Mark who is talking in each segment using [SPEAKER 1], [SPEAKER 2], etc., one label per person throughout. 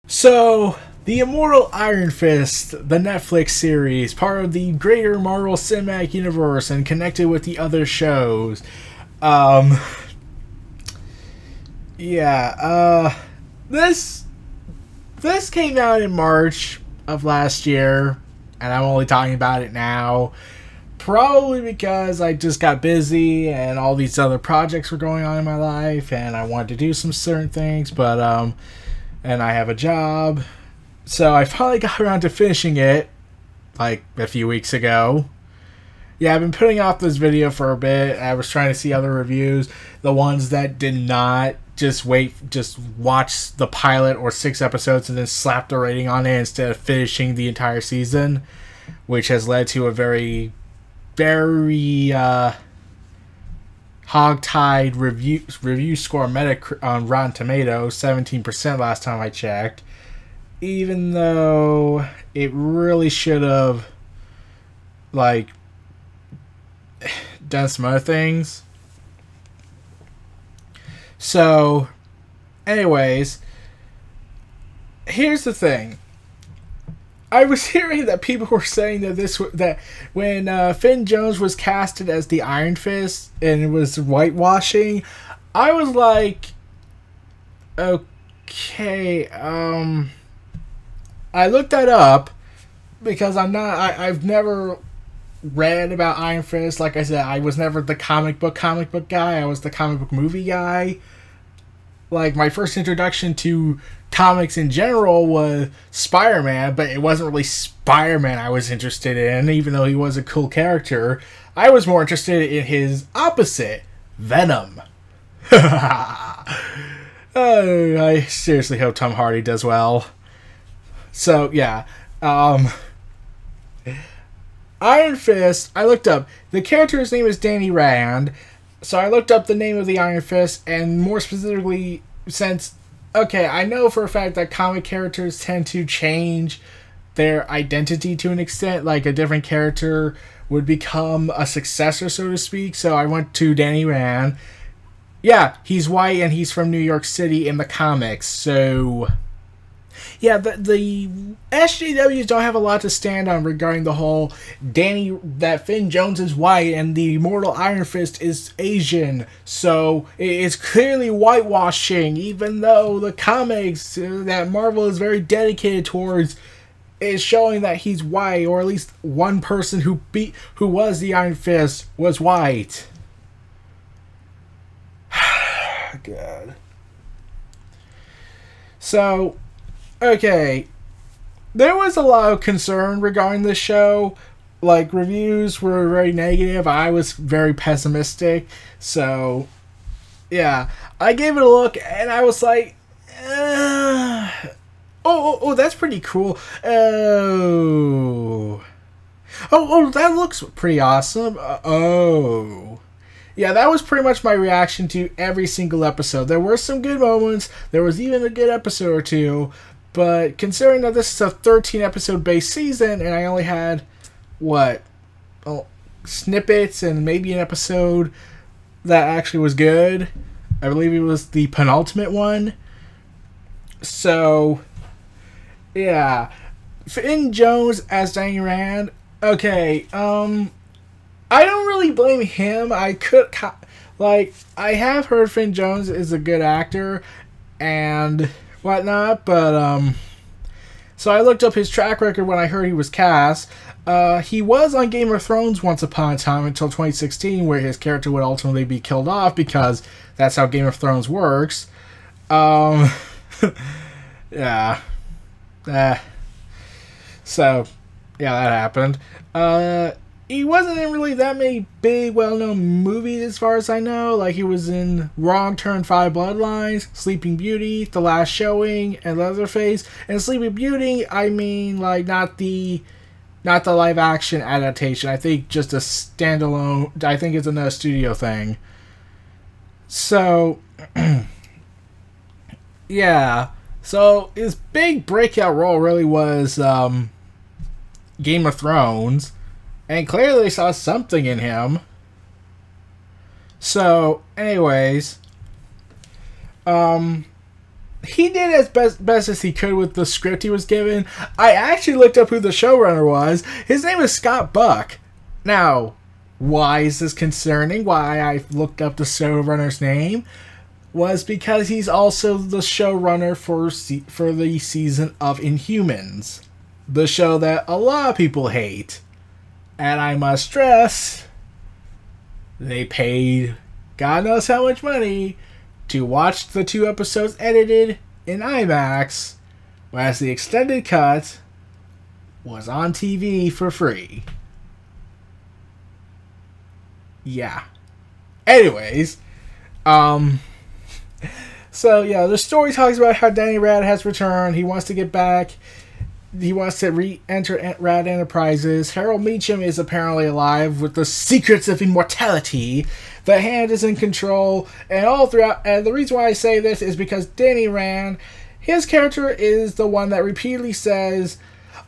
[SPEAKER 1] So, the Immortal Iron Fist, the Netflix series, part of the greater Marvel Cinematic Universe and connected with the other shows. Um, yeah, this came out in March of last year, and I'm only talking about it now. Probably because I just got busy and all these other projects were going on in my life, and I wanted to do some certain things, and I have a job. So I finally got around to finishing it, like, a few weeks ago. Yeah, I've been putting off this video for a bit. I was trying to see other reviews. The ones that did not just watch the pilot or 6 episodes and then slap the rating on it instead of finishing the entire season, which has led to a very hog-tied review score on Rotten Tomatoes, 17% last time I checked. Even though it really should have, like, done some other things. So, anyways, here's the thing. I was hearing that people were saying that when Finn Jones was casted as the Iron Fist and it was whitewashing, I was like, okay, I looked that up because I've never read about Iron Fist. Like I said, I was never the comic book guy. I was the comic book movie guy. Like, my first introduction to comics in general was Spider-Man, but it wasn't really Spider-Man I was interested in, even though he was a cool character. I was more interested in his opposite, Venom. I seriously hope Tom Hardy does well. So, yeah. Iron Fist, I looked up. The character's name is Danny Rand. So I looked up the name of the Iron Fist, and more specifically, since, okay, I know for a fact that comic characters tend to change their identity to an extent, like a different character would become a successor, so to speak, so I went to Danny Rand. Yeah, he's white and he's from New York City in the comics, so yeah, the SJWs don't have a lot to stand on regarding the whole that Finn Jones is white and the Immortal Iron Fist is Asian, so it's clearly whitewashing, even though the comics that Marvel is very dedicated towards is showing that he's white, or at least one person who was the Iron Fist was white. God. So, okay, there was a lot of concern regarding this show. Like, reviews were very negative. I was very pessimistic. So, yeah, I gave it a look and I was like, oh, that's pretty cool. Oh, that looks pretty awesome. Yeah, that was pretty much my reaction to every single episode. There were some good moments. There was even a good episode or two. But considering that this is a 13-episode based season, and I only had, snippets and maybe an episode that actually was good. I believe it was the penultimate one. So, yeah. Finn Jones as Danny Rand. Okay, I don't really blame him. I have heard Finn Jones is a good actor and whatnot, but so I looked up his track record when I heard he was cast. He was on Game of Thrones once upon a time until 2016, where his character would ultimately be killed off because that's how Game of Thrones works. Yeah. So, yeah, that happened. He wasn't in really that many big, well-known movies as far as I know. Like, he was in Wrong Turn 5 Bloodlines, Sleeping Beauty, The Last Showing, and Leatherface. And Sleeping Beauty, I mean, like, not the live-action adaptation. I think just a standalone, I think it's another studio thing. So, yeah. So, his big breakout role really was Game of Thrones. And clearly saw something in him. So, anyways, he did as best as he could with the script he was given. I actually looked up who the showrunner was. His name is Scott Buck. Now, why is this concerning? Why I looked up the showrunner's name was because he's also the showrunner for the season of Inhumans, the show that a lot of people hate. And I must stress, they paid God knows how much money to watch the 2 episodes edited in IMAX, whereas the extended cut was on TV for free. Yeah. Anyways, so yeah, the story talks about how Danny Rand has returned. He wants to get back. He wants to re-enter Rad Enterprises. Harold Meacham is apparently alive with the secrets of immortality. The Hand is in control, and all throughout. And the reason why I say this is because Danny Rand, his character is the one that repeatedly says,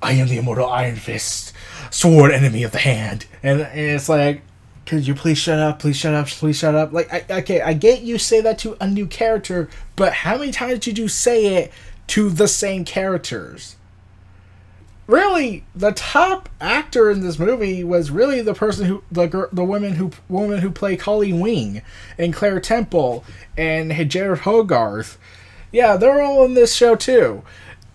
[SPEAKER 1] "I am the immortal Iron Fist, sworn enemy of the Hand," and it's like, could you please shut up? Please shut up. Please shut up. Like, okay, I get you say that to a new character, but how many times did you say it to the same characters? Really, the top actor in this movie was really the person who the woman who played Colleen Wing and Claire Temple and Jared Hogarth. Yeah, they're all in this show too.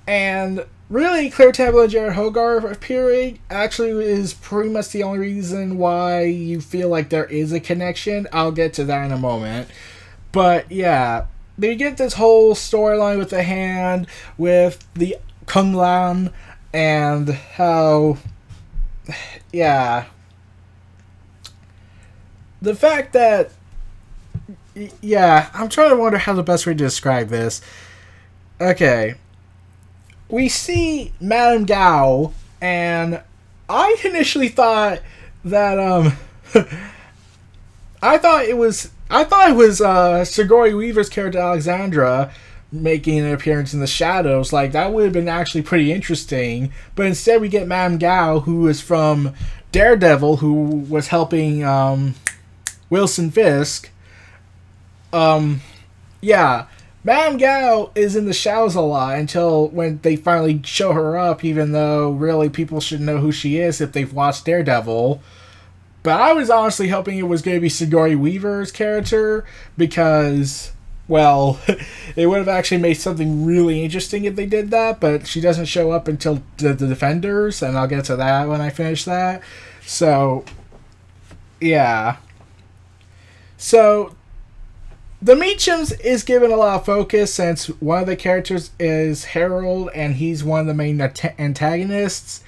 [SPEAKER 1] And really, Claire Temple and Jared Hogarth appearing actually is pretty much the only reason why you feel like there is a connection. I'll get to that in a moment. But yeah, they get this whole storyline with the Hand, with the Kung Lan, and how, yeah, the fact that, yeah, I'm trying to wonder how the best way to describe this. Okay, we see Madame Gao, and I initially thought that, I thought it was Sigourney Weaver's character Alexandra making an appearance in the shadows. Like, that would have been actually pretty interesting, but instead we get Madame Gao, who is from Daredevil, who was helping Wilson Fisk. Yeah, Madame Gao is in the shadows a lot until when they finally show her up, even though really people should know who she is if they've watched Daredevil. But I was honestly hoping it was going to be Sigourney Weaver's character, because, well, it would have actually made something really interesting if they did that, but she doesn't show up until the Defenders, and I'll get to that when I finish that. So, yeah. So, the Meachams is given a lot of focus since one of the characters is Harold, and he's one of the main antagonists.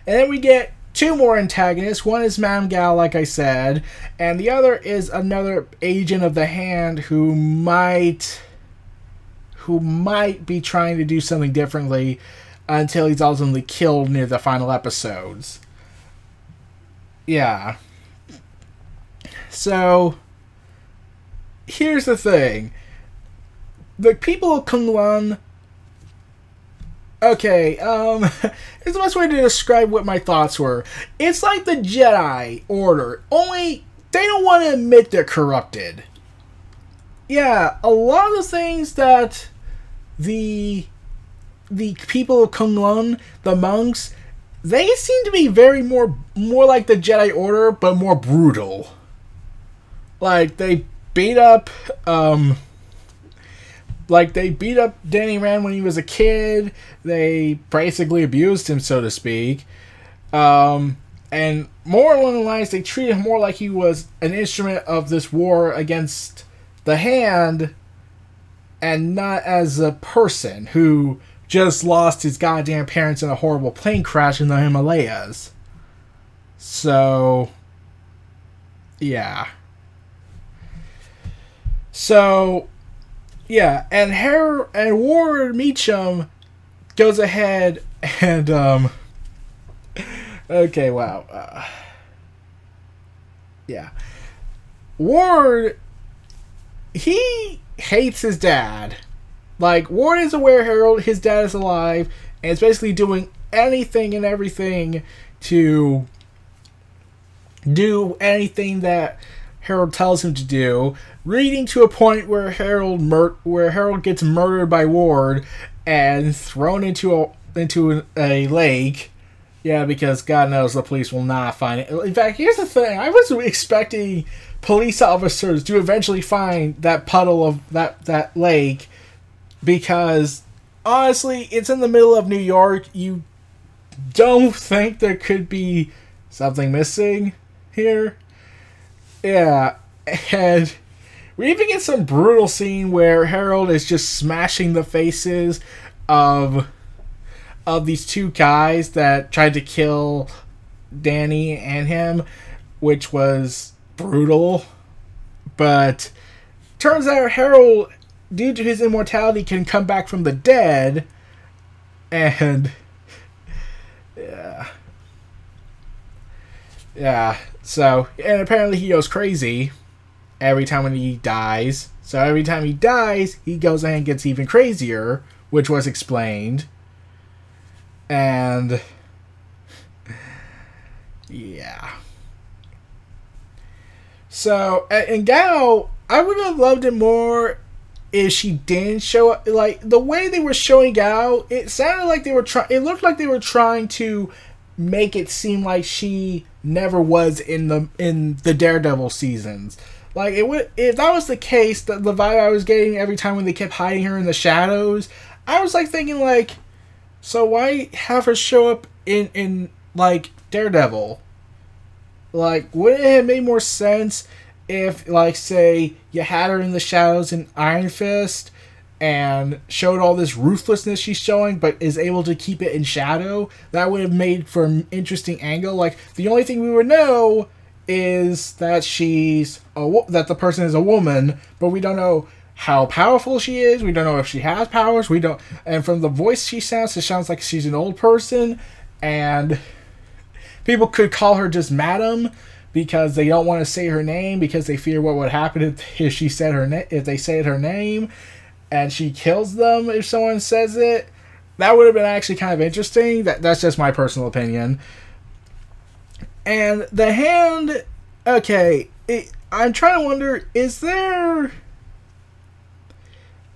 [SPEAKER 1] And then we get 2 more antagonists. One is Madame Gao, like I said, and the other is another agent of the Hand who might be trying to do something differently until he's ultimately killed near the final episodes. Yeah. So, here's the thing. The people of Kunlun, okay, here's the best way to describe what my thoughts were. It's like the Jedi Order, only they don't want to admit they're corrupted. Yeah, a lot of the things that the people of Kunlun, the monks, they seem to be very more like the Jedi Order, but more brutal. Like, they beat up Danny Rand when he was a kid. They basically abused him, so to speak. And more along the lines, they treated him more like he was an instrument of this war against the Hand, and not as a person who just lost his goddamn parents in a horrible plane crash in the Himalayas. So, yeah. So, yeah, and Ward Meacham goes ahead and, okay, wow. Yeah. Ward, he hates his dad. Like, Ward is aware his dad is alive, and is basically doing anything and everything to do anything that Harold tells him to do, leading to a point where Harold gets murdered by Ward and thrown into a lake. Yeah, because God knows the police will not find it. In fact, here's the thing: I was expecting police officers to eventually find that puddle of that lake, because honestly, it's in the middle of New York. You don't think there could be something missing here? Yeah, and we even get some brutal scene where Harold is just smashing the faces of these two guys that tried to kill Danny and him, which was brutal. But turns out Harold, due to his immortality, can come back from the dead, and yeah. So, and apparently he goes crazy every time when he dies. So every time he dies, he goes ahead and gets even crazier, which was explained. And yeah. So, and Gao, I would have loved it more if she didn't show up. Like, the way they were showing Gao, it sounded like they were it looked like they were trying to make it seem like she never was in the Daredevil seasons. Like, it would, if that was the case, the vibe I was getting every time when they kept hiding her in the shadows, I was like thinking, like, so why have her show up in like Daredevil? Like, wouldn't it have made more sense if, like, say you had her in the shadows in Iron Fist and showed all this ruthlessness she's showing, but is able to keep it in shadow? That would have made for an interesting angle. Like, the only thing we would know is that that the person is a woman, but we don't know how powerful she is. We don't know if she has powers. We don't, and from the voice she sounds, it sounds like she's an old person, and people could call her just Madam because they don't want to say her name because they fear what would happen if she said if they said her name and she kills them if someone says it. That would have been actually kind of interesting. That's just my personal opinion. And the hand, okay, I'm trying to wonder, is there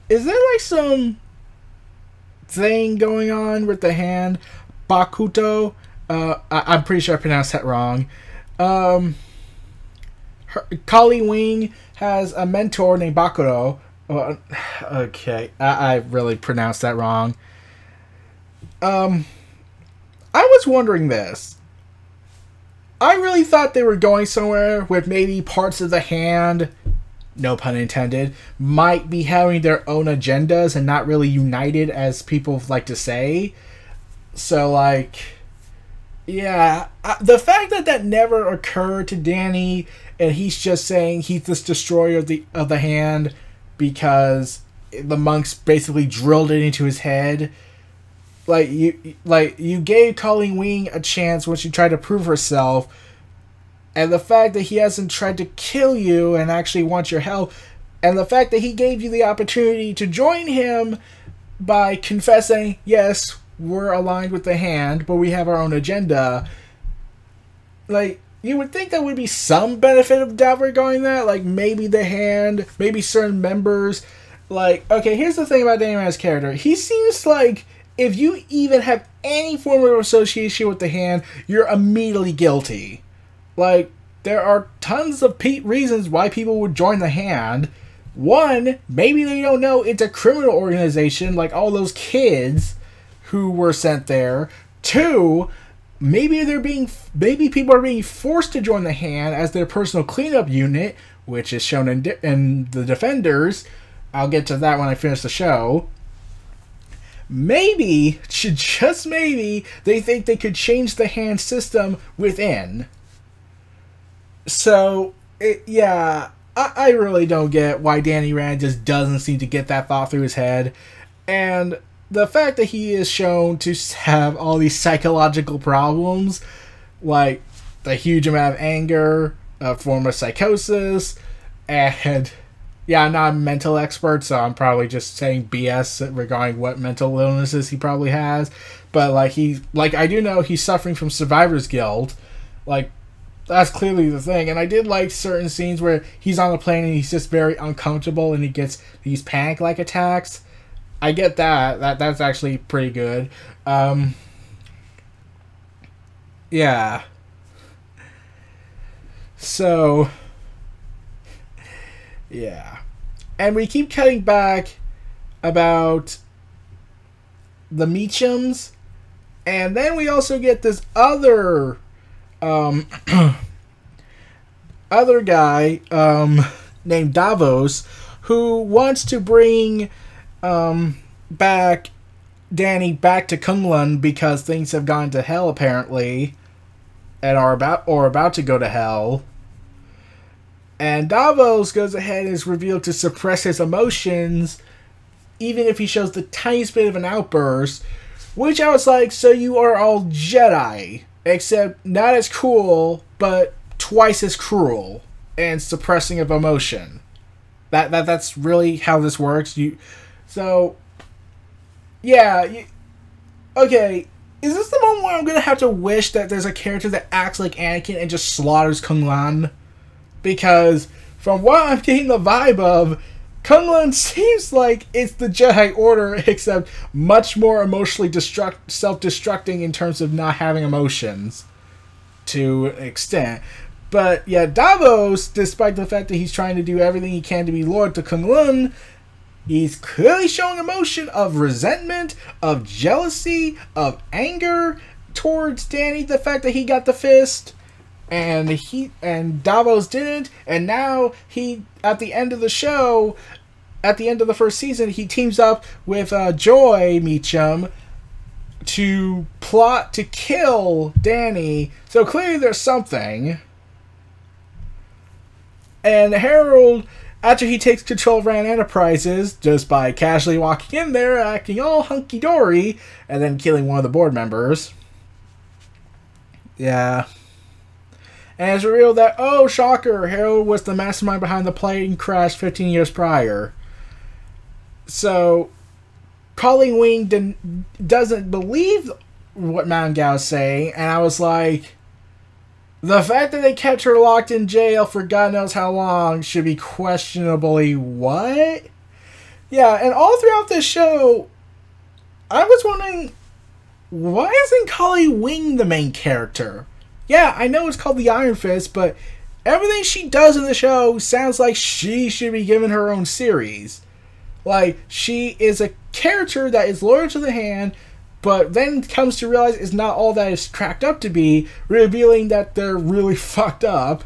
[SPEAKER 1] like some thing going on with the hand? Bakuto? I'm pretty sure I pronounced that wrong. Kali Wing has a mentor named Bakuto. Okay, I really pronounced that wrong. I was wondering this. I really thought they were going somewhere with maybe parts of the hand, no pun intended, might be having their own agendas and not really united as people like to say. So, like, yeah, the fact that never occurred to Danny, and he's just saying he's this destroyer of the hand because the monks basically drilled it into his head. Like, you gave Colleen Wing a chance when she tried to prove herself, and the fact that he hasn't tried to kill you and actually wants your help, and the fact that he gave you the opportunity to join him by confessing, yes, we're aligned with the hand, but we have our own agenda. Like, you would think there would be some benefit of doubt regarding that. Like, maybe the hand, maybe certain members. Like, okay, here's the thing about Danny Rand's character. He seems like if you even have any form of association with the hand, you're immediately guilty. Like, there are tons of reasons why people would join the hand. One, maybe they don't know it's a criminal organization, like all those kids who were sent there. Two, maybe people are being forced to join the hand as their personal cleanup unit, which is shown in the Defenders. I'll get to that when I finish the show. Maybe, just maybe, they think they could change the hand system within. So, yeah, I really don't get why Danny Rand just doesn't seem to get that thought through his head. And the fact that he is shown to have all these psychological problems, like the huge amount of anger, a form of psychosis, and yeah, I'm not a mental expert, so I'm probably just saying BS regarding what mental illnesses he probably has. But like I do know he's suffering from survivor's guilt. Like, That's clearly the thing. And I did like certain scenes where he's on the plane and he's just very uncomfortable and he gets these panic-like attacks. I get that. That's actually pretty good. Yeah. So, yeah. And we keep cutting back about the Meachums. And then we also get this other other guy named Davos who wants to bring back Danny back to Kunlun because things have gone to hell apparently and are about to go to hell. And Davos goes ahead and is revealed to suppress his emotions even if he shows the tiniest bit of an outburst, which I was like, so you are all Jedi, except not as cool, but twice as cruel and suppressing of emotion. That's really how this works. Okay, is this the moment where I'm gonna have to wish that there's a character that acts like Anakin and just slaughters Kunlan? Because from what I'm getting the vibe of, Kunlun seems like it's the Jedi Order, except much more emotionally self-destructing in terms of not having emotions to an extent. But yeah, Davos, despite the fact that he's trying to do everything he can to be loyal to Kunlun, he's clearly showing emotion of resentment, of jealousy, of anger towards Danny, the fact that he got the fist. And Davos didn't, and now he, at the end of the show, at the end of the first season, he teams up with Joy Meachum to plot to kill Danny. So clearly there's something. And Harold, after he takes control of Rand Enterprises, just by casually walking in there, acting all hunky-dory, and then killing one of the board members. Yeah. And it's revealed that, oh, shocker, Harold was the mastermind behind the plane crash 15 years prior. So, Colleen Wing doesn't believe what Mount Gao's saying, and I was like, the fact that they kept her locked in jail for God knows how long should be questionably what? Yeah, and all throughout this show, I was wondering, why isn't Colleen Wing the main character? Yeah, I know it's called the Iron Fist, but everything she does in the show sounds like she should be given her own series. Like, she is a character that is loyal to the hand, but then comes to realize it's not all that it's cracked up to be, revealing that they're really fucked up.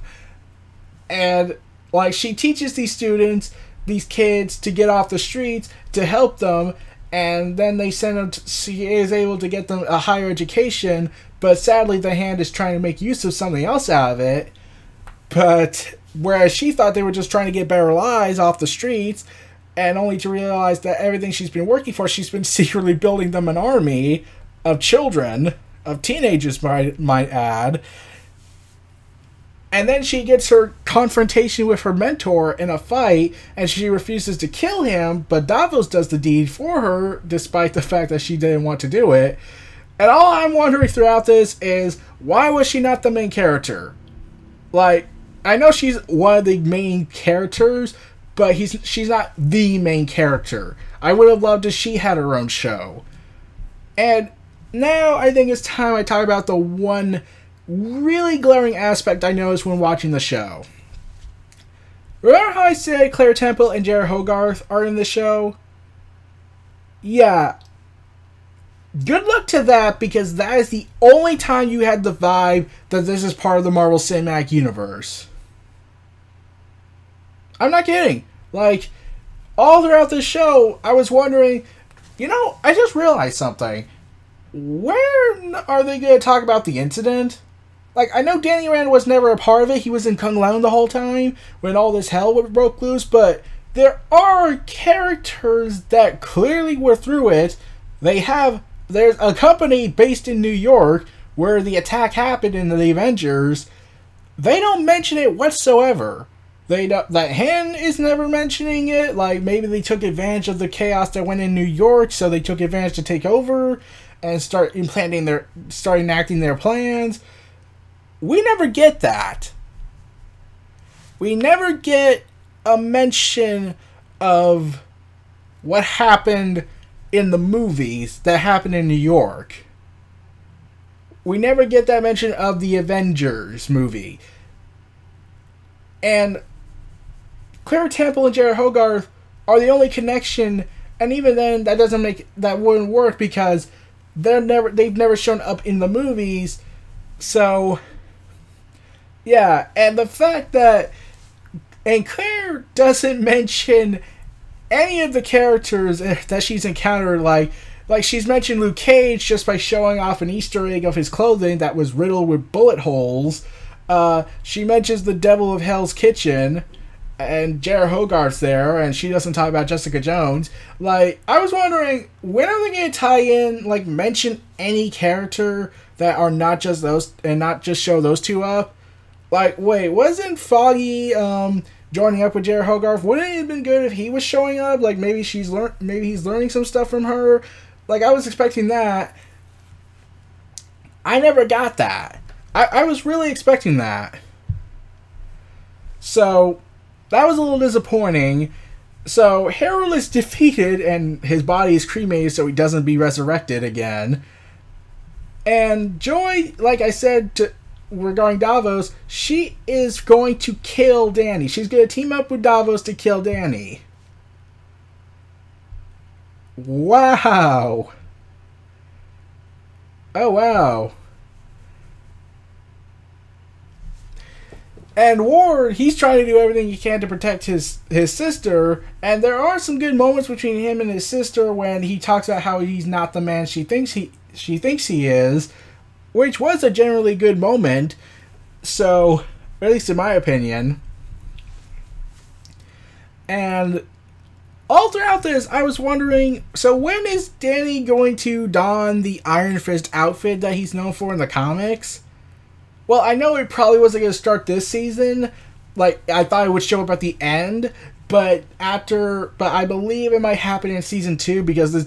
[SPEAKER 1] And, like, she teaches these students, these kids, to get off the streets, to help them, and then they send them she is able to get them a higher education, but sadly the hand is trying to make use of something else out of it. But whereas she thought they were just trying to get better lives off the streets, and only to realize that everything she's been working for, she's been secretly building them an army of children, of teenagers might add. And then she gets her confrontation with her mentor in a fight, and she refuses to kill him, but Davos does the deed for her, despite the fact that she didn't want to do it. And all I'm wondering throughout this is, why was she not the main character? Like, I know she's one of the main characters, but she's not the main character. I would have loved if she had her own show. And now I think it's time I talk about the one really glaring aspect I noticed when watching the show. Remember how I said Claire Temple and Jared Hogarth are in the show? Yeah. Good luck to that, because that is the only time you had the vibe that this is part of the Marvel Cinematic Universe. I'm not kidding. Like, all throughout this show, I was wondering, I just realized something. Where are they going to talk about the incident? Like, I know Danny Rand was never a part of it. He was in Kung Lao the whole time when all this hell broke loose. But there are characters that clearly were through it. There's a company based in New York where the attack happened in the Avengers. They don't mention it whatsoever. That Han is never mentioning it. Like, maybe they took advantage of the chaos that went in New York, so they took advantage to take over and start enacting their plans. we never get that. We never get a mention of what happened in the movies that happened in New York. We never get that mention of the Avengers movie. And Claire Temple and Jared Hogarth are the only connection, and even then that wouldn't work because they've never shown up in the movies. So yeah, and the fact that Claire doesn't mention any of the characters that she's encountered, like she's mentioned Luke Cage just by showing off an Easter egg of his clothing that was riddled with bullet holes. She mentions the Devil of Hell's Kitchen, and Jared Hogarth's there, and she doesn't talk about Jessica Jones. Like, I was wondering, when are they going to tie in, like, mention any character that are not just those, and not just show those two up? Like, wait, wasn't Foggy joining up with Jared Hogarth? Wouldn't it have been good if he was showing up? Like, maybe he's learning some stuff from her. Like, I was expecting that. I never got that. I was really expecting that. So that was a little disappointing. So Harold is defeated and his body is cremated so he doesn't be resurrected again. And Joy, like I said regarding Davos, she is going to kill Danny. She's going to team up with Davos to kill Danny. Wow. Oh, wow. And Ward, he's trying to do everything he can to protect his sister, and there are some good moments between him and his sister when he talks about how he's not the man she thinks he is, which was a generally good moment. So, at least in my opinion. And all throughout this, I was wondering, so when is Danny going to don the Iron Fist outfit that he's known for in the comics? Well, I know it probably wasn't going to start this season. Like, I thought it would show up at the end, but I believe it might happen in season 2 because this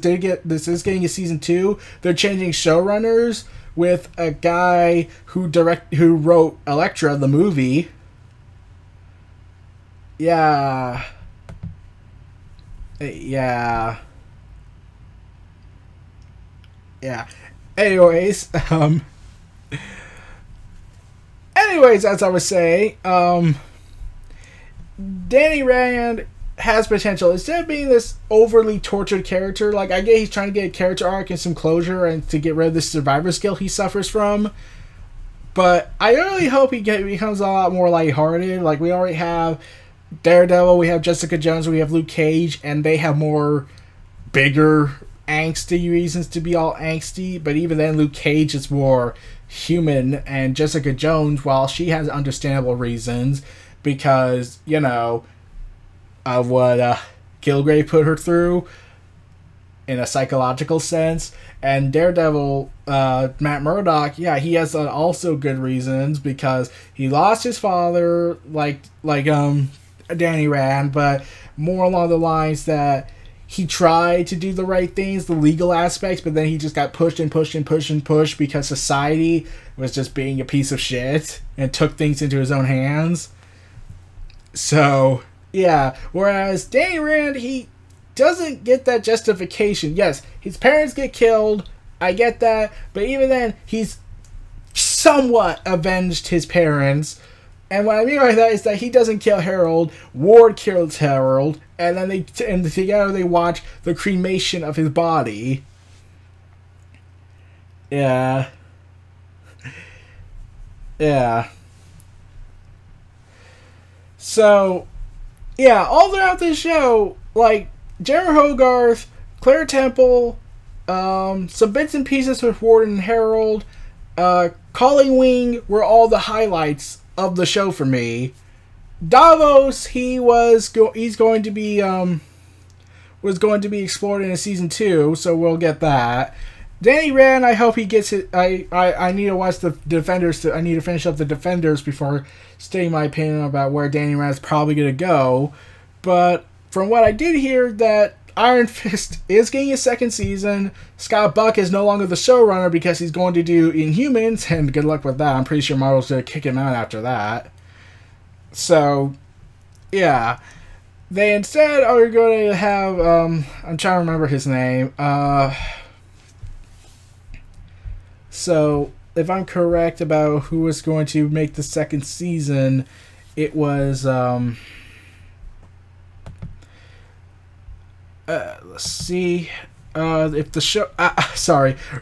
[SPEAKER 1] is getting a season 2. They're changing showrunners with a guy who wrote Elektra, the movie. Yeah. Yeah. Yeah. Anyways, as I was saying, Danny Rand has potential. Instead of being this overly tortured character, like, I get he's trying to get a character arc and some closure and to get rid of this survivor skill he suffers from. But I really hope he becomes a lot more lighthearted. Like, we already have Daredevil, we have Jessica Jones, we have Luke Cage, and they have more bigger angsty reasons to be all angsty. But even then, Luke Cage is more human, and Jessica Jones, while she has understandable reasons because, you know, of what Kilgrave put her through in a psychological sense, and Daredevil, Matt Murdock, yeah, he has also good reasons because he lost his father, like Danny Rand, but more along the lines that he tried to do the right things, the legal aspects, but then he just got pushed because society was just being a piece of shit and took things into his own hands. So, yeah. Whereas Danny Rand, he doesn't get that justification. Yes, his parents get killed. I get that. But even then, he's somewhat avenged his parents. And what I mean by that is that he doesn't kill Harold. Ward kills Harold. And then together they watch the cremation of his body. Yeah. Yeah. So, yeah, all throughout this show, like, Jared Hogarth, Claire Temple, some bits and pieces with Ward and Harold, Colleen Wing were all the highlights of the show for me. Davos, he's going to be was going to be explored in a season 2, so we'll get that. Danny Rand, I hope he gets it. I need to watch the Defenders. I need to finish up the Defenders before stating my opinion about where Danny Rand is probably going to go. But from what I did hear, that Iron Fist is getting a second season. Scott Buck is no longer the showrunner because he's going to do Inhumans, and good luck with that. I'm pretty sure Marvel's going to kick him out after that. So, yeah. They instead are going to have, I'm trying to remember his name. So, if I'm correct about who was going to make the second season, it was, let's see, if the show,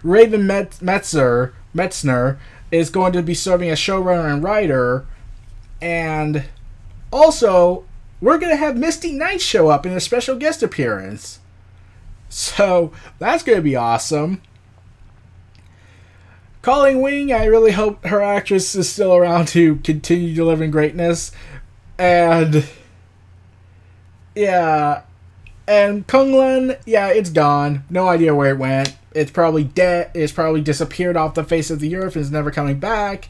[SPEAKER 1] Raven Metzner is going to be serving as showrunner and writer, and also, we're going to have Misty Knight show up in a special guest appearance. So, that's going to be awesome. Colleen Wing, I really hope her actress is still around to continue delivering greatness. And, yeah. And Kung Lun, yeah, it's gone. No idea where it went. It's probably dead. It's probably disappeared off the face of the earth and is never coming back.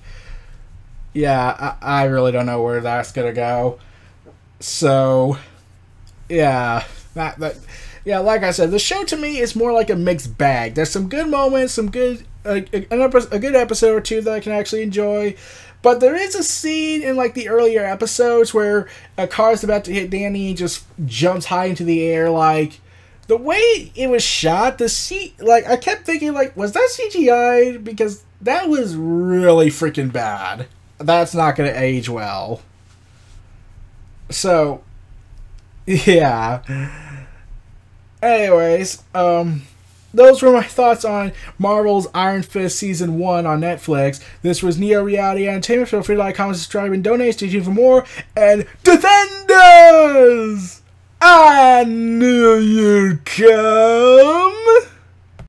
[SPEAKER 1] Yeah, I really don't know where that's going to go. So, yeah. Yeah, like I said, the show to me is more like a mixed bag. There's some good moments, some good... a good episode or two that I can actually enjoy. But there is a scene in like the earlier episodes where a car is about to hit Danny and just jumps high into the air. Like, the way it was shot, I kept thinking, like, was that CGI? Because that was really freaking bad. That's not going to age well. So, yeah. Anyways, those were my thoughts on Marvel's Iron Fist Season 1 on Netflix. This was Neo Reality Entertainment. Feel free to like, comment, subscribe, and donate. Stay tuned for more. And Defenders! I knew you'd come!